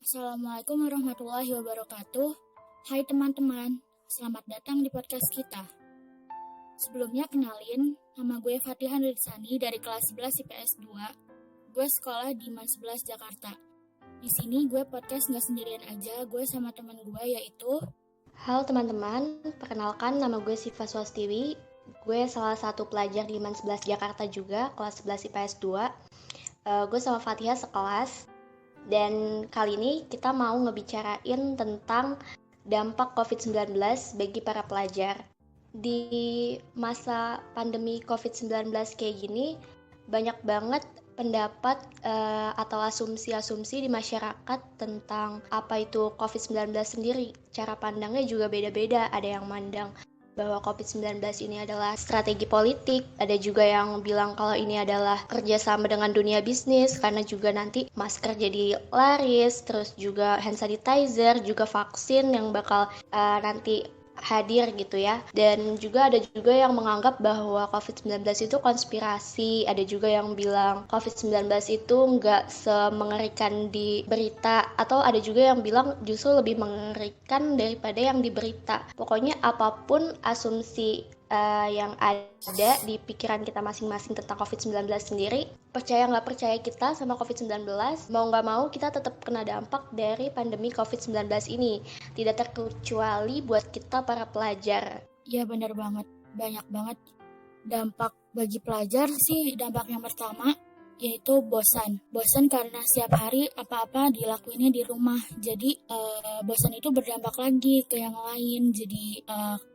Assalamualaikum warahmatullahi wabarakatuh. Hai teman-teman, selamat datang di podcast kita. Sebelumnya kenalin, nama gue Fatihah Nurisani dari kelas 11 IPS 2. Gue sekolah di MAN 11 Jakarta. Di sini gue podcast nggak sendirian aja, gue sama teman gue yaitu... Halo teman-teman, perkenalkan nama gue Siva Swastiwi. Gue salah satu pelajar di MAN 11 Jakarta juga, kelas 11 IPS 2. Gue sama Fatihah sekelas. Dan kali ini kita mau ngebicarain tentang dampak COVID-19 bagi para pelajar. Di masa pandemi COVID-19 kayak gini, banyak banget pendapat atau asumsi-asumsi di masyarakat tentang apa itu COVID-19 sendiri. Cara pandangnya juga beda-beda. Ada yang mandang bahwa COVID-19 ini adalah strategi politik. Ada juga yang bilang kalau ini adalah kerjasama dengan dunia bisnis, karena juga nanti masker jadi laris, terus juga hand sanitizer, juga vaksin yang bakal nanti hadir gitu ya. Dan juga ada juga yang menganggap bahwa COVID-19 itu konspirasi. Ada juga yang bilang COVID-19 itu nggak semengerikan di berita, atau ada juga yang bilang justru lebih mengerikan daripada yang di berita. Pokoknya apapun asumsi yang ada di pikiran kita masing-masing tentang COVID-19 sendiri, percaya nggak percaya kita sama COVID-19, mau nggak mau kita tetap kena dampak dari pandemi COVID-19 ini. Tidak terkecuali buat kita para pelajar. Ya benar banget, banyak banget dampak bagi pelajar sih. Dampak yang pertama yaitu bosan karena setiap hari apa-apa dilakuinnya di rumah. Jadi bosan itu berdampak lagi ke yang lain. Jadi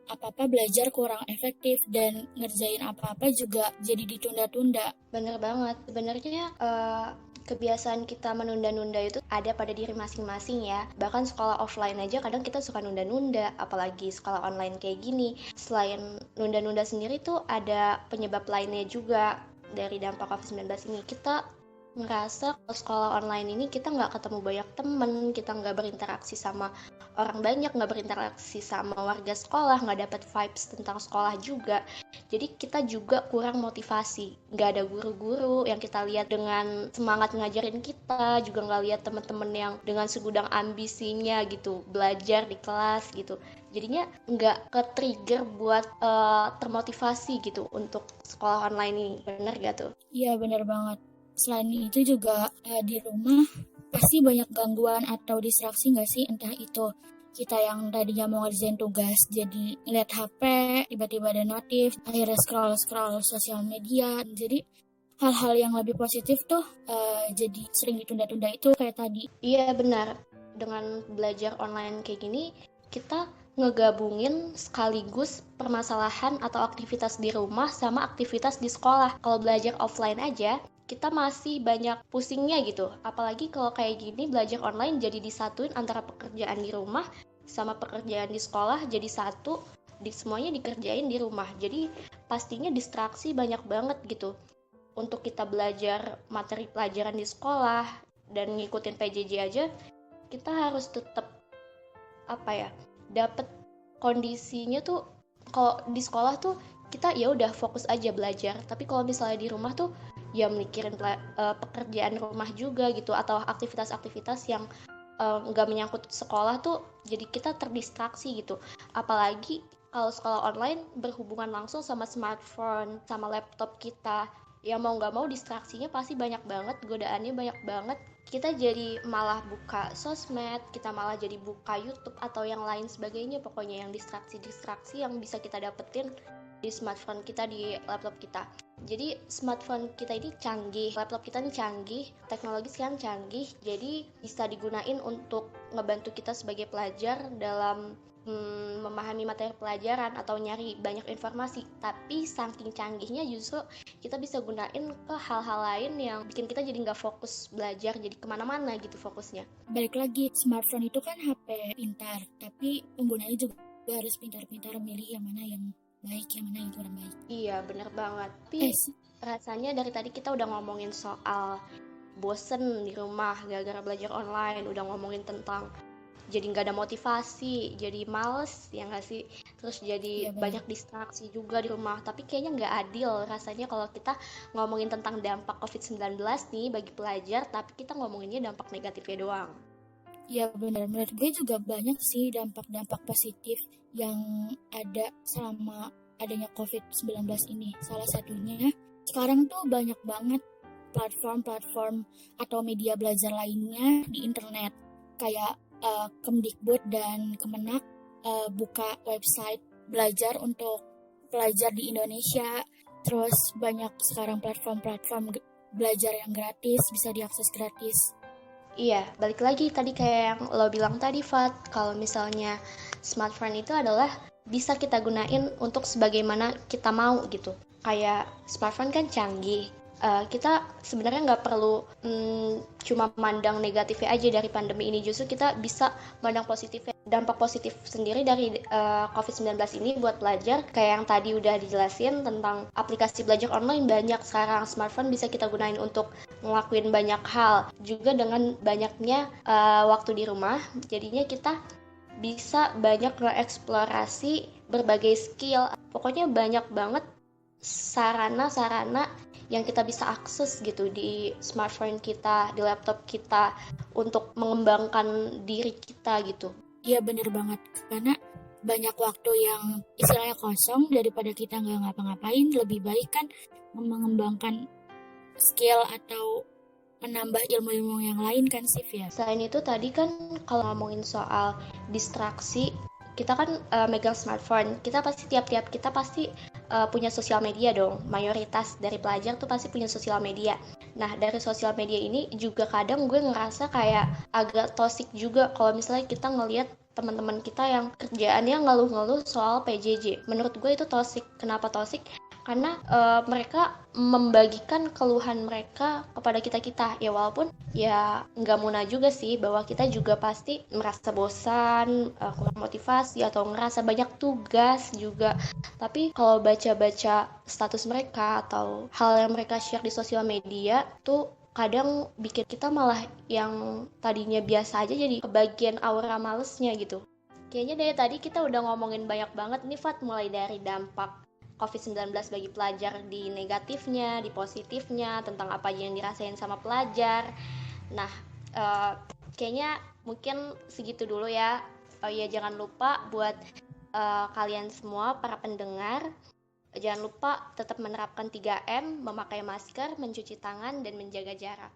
apa-apa belajar kurang efektif dan ngerjain apa-apa juga jadi ditunda-tunda. Bener banget. Sebenarnya kebiasaan kita menunda-nunda itu ada pada diri masing-masing ya. Bahkan sekolah offline aja kadang kita suka nunda-nunda, apalagi sekolah online kayak gini. Selain nunda-nunda sendiri tuh ada penyebab lainnya juga dari dampak COVID-19 ini. Kita ngerasa sekolah online ini kita nggak ketemu banyak temen, kita nggak berinteraksi sama orang banyak, nggak berinteraksi sama warga sekolah, nggak dapet vibes tentang sekolah juga. Jadi kita juga kurang motivasi, nggak ada guru-guru yang kita lihat dengan semangat ngajarin kita, juga nggak lihat teman-teman yang dengan segudang ambisinya gitu belajar di kelas gitu. Jadinya nggak ke-trigger buat termotivasi gitu untuk sekolah online ini. Bener gak tuh? Iya benar banget. Selain itu juga di rumah pasti banyak gangguan atau distraksi nggak sih? Entah itu kita yang tadinya mau ngerjain tugas jadi ngeliat HP, tiba-tiba ada notif, akhirnya scroll sosial media. Jadi hal-hal yang lebih positif tuh jadi sering ditunda-tunda itu kayak tadi. Iya benar. Dengan belajar online kayak gini, kita ngegabungin sekaligus permasalahan atau aktivitas di rumah sama aktivitas di sekolah. Kalau belajar offline aja, kita masih banyak pusingnya gitu. Apalagi kalau kayak gini belajar online jadi disatuin antara pekerjaan di rumah sama pekerjaan di sekolah jadi satu, semuanya dikerjain di rumah. Jadi pastinya distraksi banyak banget gitu. Untuk kita belajar materi pelajaran di sekolah dan ngikutin PJJ aja, kita harus tetap dapat kondisinya tuh. Kalau di sekolah tuh kita ya udah fokus aja belajar, tapi kalau misalnya di rumah tuh ya mikirin pekerjaan rumah juga gitu, atau aktivitas-aktivitas yang nggak menyangkut sekolah tuh, jadi kita terdistraksi gitu. Apalagi kalau sekolah online berhubungan langsung sama smartphone, sama laptop kita, ya mau nggak mau distraksinya pasti banyak banget, godaannya banyak banget. Kita jadi malah buka sosmed, kita malah jadi buka YouTube atau yang lain sebagainya. Pokoknya yang distraksi-distraksi yang bisa kita dapetin di smartphone kita, di laptop kita. Jadi smartphone kita ini canggih, laptop kita ini canggih, teknologi sekarang canggih, jadi bisa digunain untuk ngebantu kita sebagai pelajar dalam memahami materi pelajaran atau nyari banyak informasi. Tapi saking canggihnya justru kita bisa gunain ke hal-hal lain yang bikin kita jadi nggak fokus belajar, jadi kemana-mana gitu fokusnya. Balik lagi, smartphone itu kan HP pintar, tapi penggunanya juga harus pintar-pintar milih yang mana yang baik, yang mana yang kurang baik. Iya bener banget. Tapi rasanya dari tadi kita udah ngomongin soal bosen di rumah gara-gara belajar online, udah ngomongin tentang jadi nggak ada motivasi, jadi males ya nggak sih, terus jadi banyak distraksi juga di rumah. Tapi kayaknya nggak adil rasanya kalau kita ngomongin tentang dampak COVID-19 nih bagi pelajar, tapi kita ngomonginnya dampak negatifnya doang. Ya benar, menurut gue juga banyak sih dampak-dampak positif yang ada selama adanya COVID-19 ini. Salah satunya, sekarang tuh banyak banget platform-platform atau media belajar lainnya di internet. Kayak Kemdikbud dan Kemenak buka website belajar untuk pelajar di Indonesia. Terus banyak sekarang platform-platform belajar yang gratis, bisa diakses gratis. Iya, balik lagi tadi kayak yang lo bilang tadi, Fat. Kalau misalnya smartphone itu adalah bisa kita gunain untuk sebagaimana kita mau gitu. Kayak smartphone kan canggih. Kita sebenarnya nggak perlu cuma mandang negatifnya aja dari pandemi ini. Justru kita bisa mandang positifnya. Dampak positif sendiri dari COVID-19 ini buat pelajar, kayak yang tadi udah dijelasin tentang aplikasi belajar online banyak sekarang. Smartphone bisa kita gunain untuk ngelakuin banyak hal. Juga dengan banyaknya waktu di rumah, jadinya kita bisa banyak nge-eksplorasi berbagai skill. Pokoknya banyak banget sarana-sarana yang kita bisa akses gitu di smartphone kita, di laptop kita untuk mengembangkan diri kita gitu. Iya bener banget, karena banyak waktu yang istilahnya kosong daripada kita nggak ngapa-ngapain, lebih baik kan mengembangkan skill atau menambah ilmu-ilmu yang lain kan Sif ya. Selain itu tadi kan kalau ngomongin soal distraksi, kita kan megang smartphone, kita pasti tiap-tiap kita pasti punya sosial media dong. Mayoritas dari pelajar tuh pasti punya sosial media. Nah, dari sosial media ini juga kadang gue ngerasa kayak agak toxic juga kalau misalnya kita ngelihat teman-teman kita yang kerjaannya ngeluh-ngeluh soal PJJ. Menurut gue itu toxic. Kenapa toxic? Karena mereka membagikan keluhan mereka kepada kita-kita. Ya walaupun ya nggak muna juga sih bahwa kita juga pasti merasa bosan, kurang motivasi atau ngerasa banyak tugas juga. Tapi kalau baca-baca status mereka atau hal yang mereka share di sosial media tuh kadang bikin kita malah yang tadinya biasa aja jadi kebagian aura malesnya gitu. Kayaknya dari tadi kita udah ngomongin banyak banget nih Fat, mulai dari dampak COVID-19 bagi pelajar di negatifnya, di positifnya, tentang apa aja yang dirasain sama pelajar. Nah, kayaknya mungkin segitu dulu ya. Oh iya, jangan lupa buat kalian semua, para pendengar, jangan lupa tetap menerapkan 3M, memakai masker, mencuci tangan, dan menjaga jarak.